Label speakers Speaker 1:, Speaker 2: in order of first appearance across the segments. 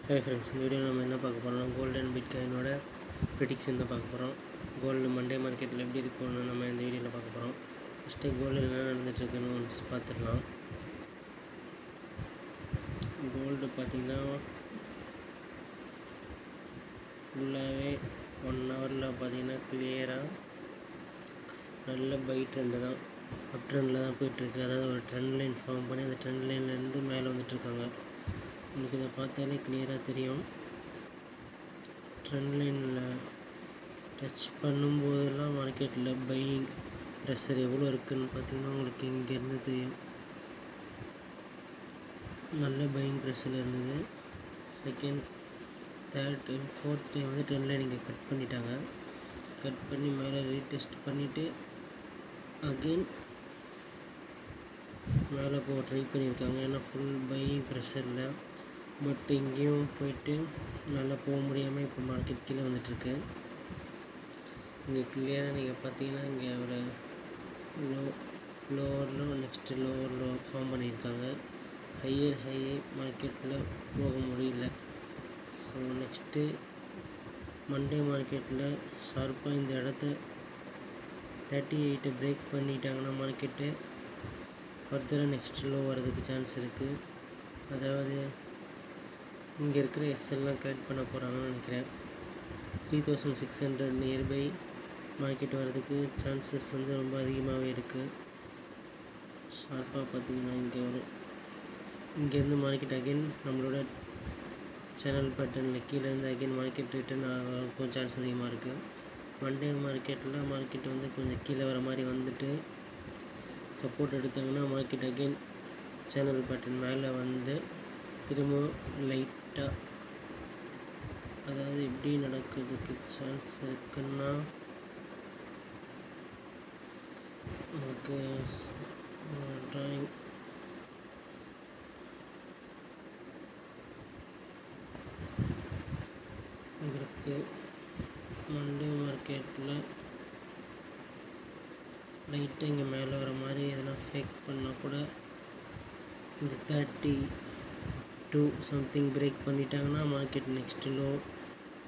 Speaker 1: Hey friends, இந்த video நம்ம என்ன பார்க்க போகிறோம்னா கோல்டு அண்ட் பிட்காயினோட ப்ரெடிக்ஷன் தான் பார்க்க போகிறோம். கோல்டு மண்டே மார்க்கெட்டில் எப்படி இருக்கும்னு நம்ம இந்த வீடியோவில் பார்க்க போகிறோம். ஃபஸ்ட்டு கோல்டு என்ன நடந்துகிட்ருக்குன்னு ஒன்ஸ் பார்த்துடலாம். கோல்டு பார்த்திங்கன்னா ஃபுல்லாகவே 1 ஹவரில் பார்த்திங்கன்னா கிளியராக நல்ல பை ட்ரெண்டு தான், அப் ட்ரெண்டில் தான் போயிட்டுருக்கு. அதாவது ஒரு ட்ரெண்ட் லைன் ஃபார்ம் பண்ணி அந்த ட்ரெண்ட் லைன்லேருந்து மேலே வந்துட்டுருக்காங்க. உங்களுக்கு இதை பார்த்தாலே கிளியராக தெரியும். ட்ரெண்ட் லைனில் டச் பண்ணும்போதெல்லாம் மார்க்கெட்டில் பையிங் ப்ரெஷர் எவ்வளோ இருக்குதுன்னு பார்த்தீங்கன்னா உங்களுக்கு இங்கேருந்து தெரியும். நல்ல பையிங் ப்ரெஷரில் இருந்தது. Second, third and fourth time வந்து ட்ரெண்ட் லைன் இங்கே கட் பண்ணிட்டாங்க. கட் பண்ணி மேலே ரீடெஸ்ட் பண்ணிவிட்டு அகெயின் மேலே போக ட்ரை பண்ணியிருக்காங்க. ஏன்னா ஃபுல் பையிங் ப்ரெஷரில். பட் இங்கேயும் போயிட்டு நல்லா போக முடியாமல் இப்போ மார்க்கெட் கீழே வந்துட்டுருக்கு. இங்கே கிளியராக நீங்கள் பார்த்தீங்கன்னா இங்கே ஒரு lower low next lower low form பண்ணியிருக்காங்க. ஹையர் மார்க்கெட்டில் போக முடியல. ஸோ நெக்ஸ்ட்டு மண்டே மார்க்கெட்டில் ஷார்ப்பாக இந்த இடத்த 38 பிரேக் பண்ணிட்டாங்கன்னா மார்க்கெட்டு ஃபர்தராக நெக்ஸ்ட் லோ வரதுக்கு சான்ஸ் இருக்குது. அதாவது இங்கே இருக்கிற எஸ்எல்லாம் கலெக்ட் பண்ண போகிறாங்கன்னு நினைக்கிறேன். 3600 நியர்பை மார்க்கெட் வரதுக்கு சான்சஸ் வந்து ரொம்ப அதிகமாகவே இருக்குது. ஷார்ப்பாக பார்த்திங்கன்னா இங்கேருந்து மார்க்கெட் அகெயின் நம்மளோட சேனல் பேட்டர்னில் கீழேருந்து அகெயின் மார்க்கெட் ரிட்டர்ன் ஆகும் சான்ஸ் அதிகமாக இருக்குது. மண்டே மார்க்கெட் வந்து கொஞ்சம் கீழே வர மாதிரி வந்துட்டு சப்போர்ட் எடுத்தாங்கன்னா மார்க்கெட் அகெயின் சேனல் பேட்டர்ன் மேலே வந்து திரும்ப லைட்டாக, அதாவது எப்படி நடக்கிறதுக்கு சான்ஸ் இருக்குன்னா நமக்கு ட்ராயிங் இதற்கு மண்டே மார்க்கெட்டில் லைட்டாக இங்கே மேலே வர மாதிரி எதனா ஃபேக் பண்ணால் கூட இந்த 32 சம்திங் பிரேக் பண்ணிட்டாங்கன்னா மார்க்கெட் நெக்ஸ்ட்டு லோ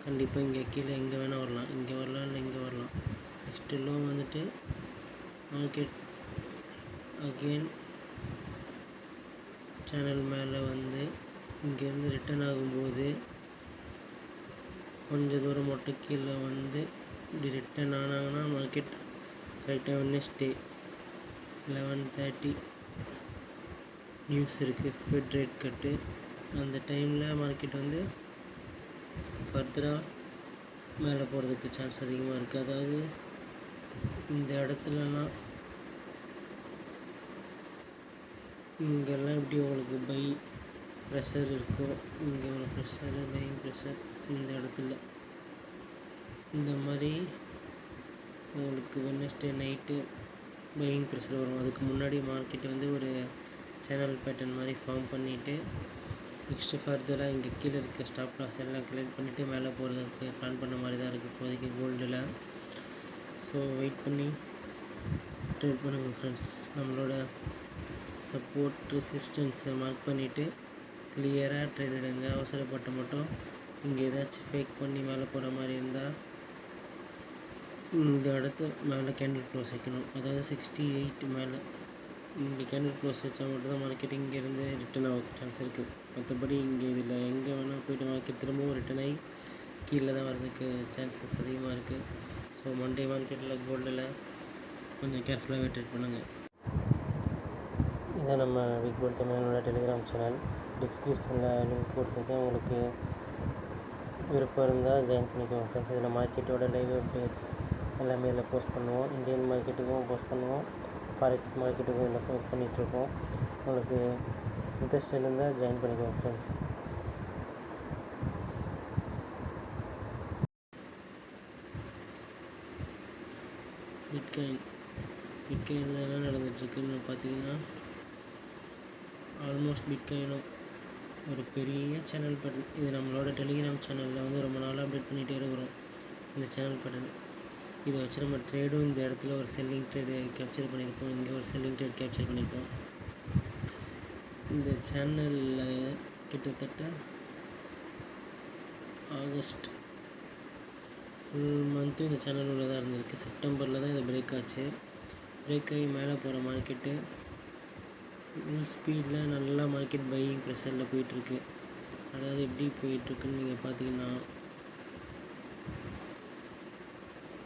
Speaker 1: கண்டிப்பாக இங்கே கீழே எங்கே வேணால் வரலாம். இங்கே வரலாம், இல்லை இங்கே வரலாம். நெக்ஸ்ட்டு லோ வந்துட்டு மார்க்கெட் அகெயின் சேனல் மேலே வந்து இங்கேருந்து ரிட்டர்ன் ஆகும்போது கொஞ்சம் தூரம் மட்டும் கீழே வந்து இப்படி ரிட்டர்ன் ஆனாங்கன்னா மார்க்கெட் கரெக்டாக வெட்னஸ்டே 11:30 நியூஸ் இருக்குது, ஃபெட் ரேட் கட்டு. அந்த டைமில் மார்க்கெட் வந்து ஃபர்தராக மேலே போகிறதுக்கு சான்ஸ் அதிகமாக இருக்குது. அதாவது இந்த இடத்துலலாம் இங்கெல்லாம் எப்படி உங்களுக்கு பை ப்ரெஷர் இருக்கோ, இங்கே ஒரு ப்ரெஷரு பையிங் ப்ரெஷர் இந்த இடத்துல இந்த மாதிரி உங்களுக்கு வெட்னஸ்டே நைட்டு பையிங் ப்ரெஷர் வரும். அதுக்கு முன்னாடி மார்க்கெட் வந்து ஒரு சேனல் பேட்டர்ன் மாதிரி ஃபார்ம் பண்ணிவிட்டு நெக்ஸ்ட்டு ஃபர்தராக இங்கே கீழே இருக்க ஸ்டாப் லாஸ் எல்லாம் கலெக்ட் பண்ணிவிட்டு மேலே போகிறதுக்கு பிளான் பண்ண மாதிரி தான் இருக்குது இப்போதைக்கு கோல்டில். ஸோ வெயிட் பண்ணி ட்ரேட் பண்ணுங்கள் ஃப்ரெண்ட்ஸ். நம்மளோட சப்போர்ட் ரெசிஸ்டன்ஸை மார்க் பண்ணிவிட்டு கிளியராக ட்ரேட் எடுங்க. அவசரப்பட்டு மட்டும் இங்கே ஏதாச்சும் ஃபேக் பண்ணி மேலே போகிற மாதிரி இருந்தால் இந்த இடத்த மேலே கேண்டில் க்ளோஸ் வைக்கணும். அதாவது 68 மேலே இங்கே கேண்டில் க்ளோஸ் வச்சா மட்டும்தான் மார்க்கெட் இங்கேருந்து ரிட்டர்ன் ஆக சான்ஸ் இருக்குது. மற்றபடி இங்கே இதில் எங்கே வேணால் போய்ட்டு மார்க்கெட் திரும்பவும் ரிட்டர்ன் ஆகி கீழே தான் வரதுக்கு சான்சஸ் அதிகமாக இருக்குது. ஸோ மண்டே மார்க்கெட்டில் கோல்டில் கொஞ்சம் கேர்ஃபுல்லாகவே ட்ரேட் பண்ணுங்கள். இதை நம்ம பிக் கோல்ட் தமிழனோட டெலிகிராம் சேனல் டிஸ்கிரிப்ஷனில் லிங்க் கொடுத்துருக்கேன். உங்களுக்கு விருப்பம் இருந்தால் ஜாயின் பண்ணிக்கோங்க ஃப்ரெண்ட்ஸ். இதில் மார்க்கெட்டோட லைவ் அப்டேட்ஸ் எல்லாமே இதில் போஸ்ட் பண்ணுவோம். இந்தியன் மார்க்கெட்டுக்கும் போஸ்ட் பண்ணுவோம், ஃபாரெக்ஸ் மார்க்கெட்டுக்கும் இதில் போஸ்ட் பண்ணிகிட்ருக்கோம். உங்களுக்கு இன்ட்ரெஸ்ட் இருந்தால் ஜாயின் பண்ணிக்கோங்க ஃப்ரெண்ட்ஸ். பிட்காயினில் என்ன நடந்துகிட்ருக்குன்னு பார்த்தீங்கன்னா ஆல்மோஸ்ட் பிட்காயினும் ஒரு பெரிய சேனல் பேட்டர்ன். இது நம்மளோட டெலிகிராம் சேனலில் வந்து ரொம்ப நாளாக அப்டேட் பண்ணிகிட்டே இருக்கிறோம் இந்த சேனல் பேட்டர்ன். இதை வச்சு நம்ம ட்ரேடும் இந்த இடத்துல ஒரு செல்லிங் ட்ரேடு கேப்சர் பண்ணியிருப்போம், இங்கே ஒரு செல்லிங் ட்ரேட் கேப்சர் பண்ணியிருப்போம். இந்த சேனலில் கிட்டத்தட்ட ஆகஸ்ட் ஃபுல் மந்த்து இந்த சேனல் உள்ள தான் இருந்திருக்கு. செப்டம்பரில் தான் இது பிரேக் ஆச்சு. பிரேக் ஆகி மேலே போகிற மார்க்கெட்டு ஃபுல் ஸ்பீடில் நல்லா மார்க்கெட் பையிங் ப்ரெஷரில் போயிட்டுருக்கு. அதாவது எப்படி போயிட்டுருக்குன்னு நீங்கள் பார்த்தீங்கன்னா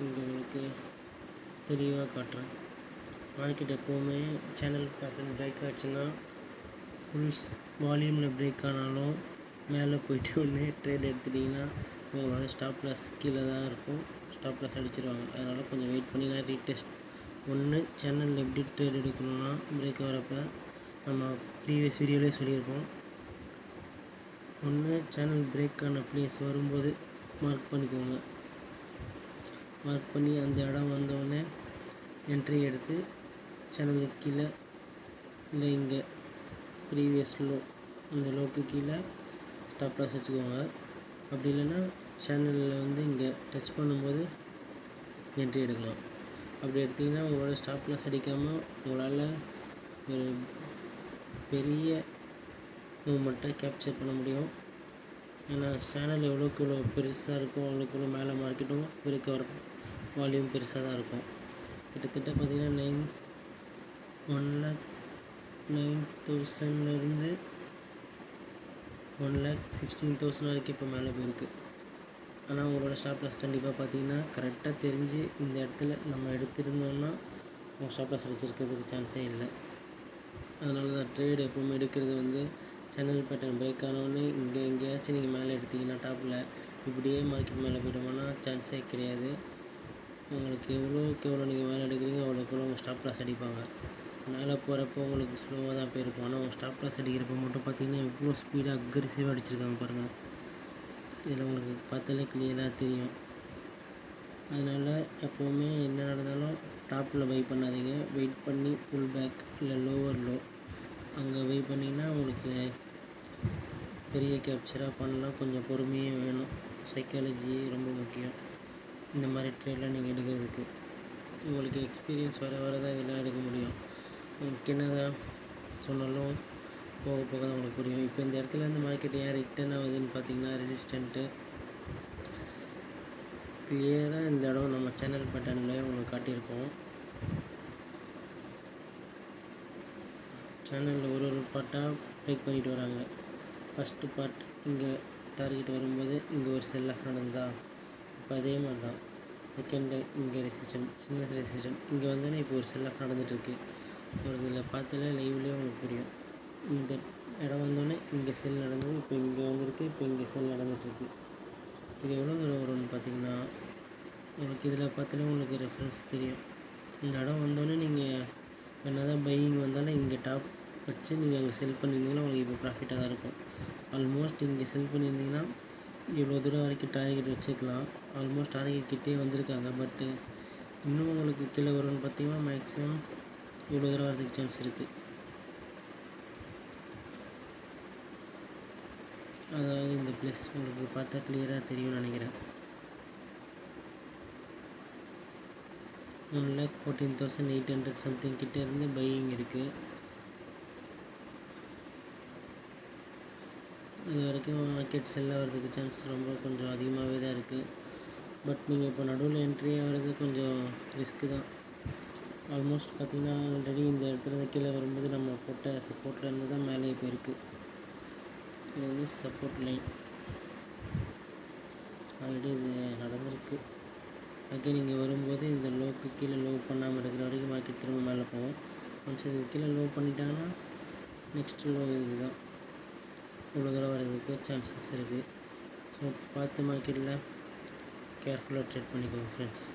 Speaker 1: உங்களுக்கு தெளிவாக காட்டுறேன். மார்க்கெட் எப்போவுமே சேனல் பேட்டர்ன் பிரேக் ஆச்சுன்னா ஃபுல் வால்யூமில் பிரேக் ஆனாலும் மேலே போயிட்டு ஒன்று ட்ரேட் எடுத்துட்டிங்கன்னா உங்களோட ஸ்டாப் லாஸ் கீழே தான் இருக்கும். ஸ்டாப் லாஸ் அடிச்சிருவாங்க. அதனால் கொஞ்சம் வெயிட் பண்ணி நான் ரீடெஸ்ட் ஒன்று சேனலில் எப்படி ட்ரேட் எடுக்கணும்னா பிரேக் ஆகிறப்ப நம்ம ப்ரீவியஸ் வீடியோவிலே சொல்லியிருப்போம். ஒன்று சேனல் பிரேக் ஆன ப்ளேஸ் வரும்போது மார்க் பண்ணிக்கோங்க. மார்க் பண்ணி அந்த இடம் வந்தோடனே என்ட்ரி எடுத்து சேனலுக்கு கீழே இல்லை இங்கே ப்ரீவியஸ் லோ இந்த லோக்கு கீழே ஸ்டாப் லாஸ் வச்சுக்கோங்க. அப்படி இல்லைன்னா சேனலில் வந்து இங்கே டச் பண்ணும்போது என்ட்ரி எடுக்கலாம். அப்படி எடுத்திங்கன்னா உங்களோட ஸ்டாப் லாஸ் அடிக்காமல் உங்களால் ஒரு பெரிய மூமெண்ட்டை கேப்சர் பண்ண முடியும். ஏன்னா சேனல் எவ்வளோக்கு எவ்வளோ பெருசாக இருக்கும் அவ்வளோக்கு மேலே மார்க்கெட்டும் பிரேக் ஆகிற வால்யூம் பெருசாக தான் இருக்கும். கிட்டத்தட்ட பார்த்திங்கன்னா 1,09,000லேருந்து 1,16,000 வரைக்கும் இப்போ மேலே போயிருக்கு. ஆனால் உங்களோட ஸ்டாப் லாஸ் கண்டிப்பாக பார்த்தீங்கன்னா கரெக்டாக தெரிஞ்சு இந்த இடத்துல நம்ம எடுத்திருந்தோம்னா உங்கள் ஸ்டாப் லாஸ் அடிச்சிருக்கிறதுக்கு சான்ஸே இல்லை. அதனால தான் ட்ரேட் எப்போவுமே எடுக்கிறது வந்து சேனல் பேட்டர்ன் பிரேக் ஆனோடனே இங்கே எங்கேயாச்சும் நீங்கள் மேலே எடுத்திங்கன்னா டாப்பில் இப்படியே மார்க்கெட் மேலே போய்ட்டோம்னா சான்ஸே கிடையாது. உங்களுக்கு எவ்வளோக்கு எவ்வளோ நீங்கள் மேலே எடுக்கிறீங்க அவ்வளோக்கு எவ்வளோ உங்கள் ஸ்டாப் லாஸ் அடிப்பாங்க. மேலே போகிறப்போ உங்களுக்கு ஸ்லோவாக தான் போயிருக்கும். ஆனால் உங்கள் ஸ்டாப் லாஸ் அடிக்கிறப்போ மட்டும் பார்த்தீங்கன்னா எவ்வளோ ஸ்பீடாக அக்ரெசிவாக அடிச்சிருக்காங்க பாருங்கள். இதில் உங்களுக்கு பார்த்தாலே கிளியராக தெரியும். அதனால் எப்போவுமே என்ன நடந்தாலும் டாப்பில் பை பண்ணாதீங்க. வெயிட் பண்ணி புல் பேக் இல்லை லோவர் லோ அங்கே பை பண்ணிங்கன்னா உங்களுக்கு பெரிய கேப்சராக பண்ணலாம். கொஞ்சம் பொறுமையாக வேணும். சைக்காலஜி ரொம்ப முக்கியம் இந்த மாதிரி ட்ரேடில் நீங்கள் எடுக்கிறதுக்கு. உங்களுக்கு எக்ஸ்பீரியன்ஸ் வர தான் இதெல்லாம் எடுக்க முடியும். உங்களுக்கு என்னதான் சொன்னாலும் போக போக தான் உங்களுக்கு புரியும். இப்போ இந்த இடத்துல இருந்து மார்க்கெட் ஏன் ரிட்டர்ன் ஆகுதுன்னு பார்த்தீங்கன்னா ரெசிஸ்டண்ட்டு கிளியராக இந்த இடம் நம்ம சேனல் பேட்டர்னில் உங்களுக்கு காட்டியிருக்கோம். சேனலில் ஒரு பார்ட்டாக பிரேக் பண்ணிட்டு வராங்க. ஃபஸ்ட்டு பார்ட் இங்கே டார்கெட் வரும்போது இங்கே ஒரு செல் ஆஃப் நடந்ததா, இப்போ அதே மாதிரி தான் செகண்டு இங்கே ரெசிஸ்டன்ட் சின்ன ரெசிஸ்டன்ட் இங்கே வந்தோடனே இப்போ ஒரு செல் ஆஃப் நடந்துகிட்ருக்கு. உங்களுக்கு இதில் பார்த்தாலே லைவ்லேயே உங்களுக்கு புரியும். இந்த இடம் வந்தோடனே இங்கே செல் நடந்தது, இப்போ இங்கே வந்திருக்கு, இப்போ இங்கே செல் நடந்துகிட்ருக்கு. இது எவ்வளோ தூரம் வரும்னு பார்த்தீங்கன்னா உங்களுக்கு இதில் பார்த்தாலே உங்களுக்கு ரெஃபரன்ஸ் தெரியும். இந்த இடம் வந்தோடனே நீங்கள் என்ன தான் பையிங் வந்தாலும் இங்கே டாப் வச்சு நீங்கள் அங்கே செல் பண்ணியிருந்தீங்கன்னா உங்களுக்கு இப்போ ப்ராஃபிட்டாக தான் இருக்கும். ஆல்மோஸ்ட் இங்கே செல் பண்ணியிருந்தீங்கன்னா இவ்வளோ தூரம் வரைக்கும் டார்கெட் வச்சுக்கலாம். ஆல்மோஸ்ட் டார்கெட் கிட்டே வந்திருக்காங்க. பட்டு இன்னும் உங்களுக்கு கீழே வரும்னு பார்த்தீங்கன்னா மேக்ஸிமம் இவ்வளோ தூரம் வரதுக்கு சான்ஸ் இருக்குது. அதாவது இந்த ப்ளஸ் உங்களுக்கு பார்த்தா கிளியராக தெரியும்னு நினைக்கிறேன். 1,14,800 சம்திங் கிட்டே இருந்து பையிங் இருக்குது. இது வரைக்கும் மார்க்கெட் செல் ஆகிறதுக்கு சான்ஸ் ரொம்ப கொஞ்சம் அதிகமாகவே தான் இருக்குது. பட் நீங்கள் இப்போ நடுவில் என்ட்ரி ஆகிறது கொஞ்சம் ரிஸ்க்கு தான். ஆல்மோஸ்ட் பார்த்திங்கன்னா ஆல்ரெடி இந்த இடத்துல கீழே வரும்போது நம்ம போட்ட சப்போர்ட்டில் இருந்து தான் மேலே போயிருக்கு. இது வந்து சப்போர்ட் லைன் ஆல்ரெடி இது நடந்திருக்கு. அகைன் இங்கே வரும்போது இந்த லோக்கு கீழே லோ பண்ணாமல் இருக்கிற வரைக்கும் மார்க்கெட் திரும்ப மேலே போகும். ஒன்ஸ் இது கீழே லோ பண்ணிட்டாங்கன்னா நெக்ஸ்ட் லோ இது தான். இவ்வளோ தூரம் வரதுக்கு சான்சஸ் இருக்குது. ஸோ பார்த்து மார்க்கெட்டில் கேர்ஃபுல்லாக ட்ரேட் பண்ணிக்கோங்க ஃப்ரெண்ட்ஸ்.